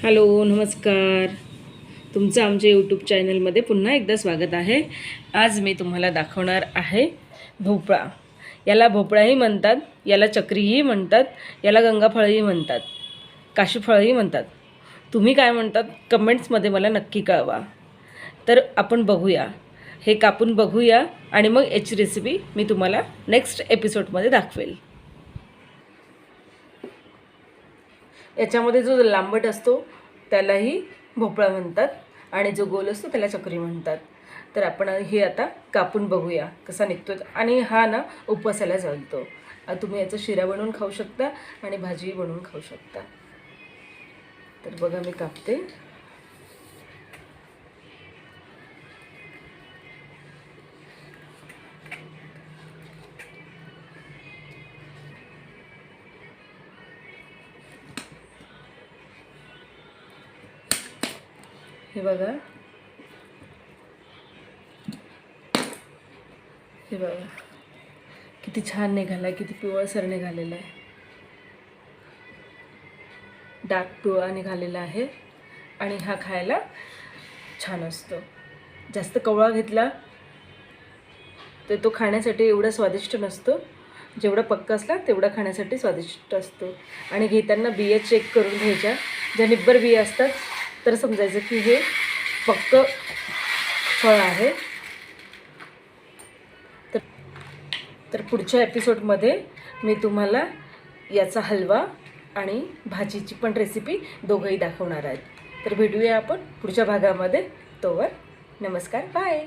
Hello नमस्कार. तुमचं आमच्या यूट्यूब चॅनलमध्ये पुन्हा एकदा स्वागत आहे. आज मी तुम्हाला दाखवणार आहे भोपळा. याला भोपळाही म्हणतात, याला चक्रीही म्हणतात, याला गंगाफळही म्हणतात, काशीफळही म्हणतात. तुम्ही काय म्हणतात कमेंट्समध्ये मला नक्की कळवा. तर आपण बघूया, हे कापून बघूया आणि मग याची रेसिपी मी तुम्हाला नेक्स्ट एपिसोडमध्ये दाखवेल. याच्यामध्ये जो लांबट असतो त्यालाही भोपळा म्हणतात आणि जो गोल असतो त्याला चक्री म्हणतात. तर आपण हे आता कापून बघूया कसा निघतो. आणि हा ना उपवासाला चालतो. तुम्ही याचा शिरा बनवून खाऊ शकता आणि भाजीही बनवून खाऊ शकता. तर बघा मी कापते. हे बघा, हे बघा किती छान निघाला, किती पिवळसर निघालेला आहे. डार्क पिवळा निघालेला आहे आणि हा खायला छान असतो. जास्त कवळा घेतला तर तो खाण्यासाठी एवढा स्वादिष्ट नसतो. जेवढा पक्का असला तेवढा खाण्यासाठी स्वादिष्ट असतो. आणि घेताना बिया चेक करून घ्यायच्या. ज्या निब्बर बिया असतात तर समजायचं की हे पक्कं फळ आहे. तर पुढच्या एपिसोडमध्ये मी तुम्हाला याचा हलवा आणि भाजीची पण रेसिपी दोघंही दाखवणार आहेत. तर भेटूया आपण पुढच्या भागामध्ये. तोवर नमस्कार, बाय.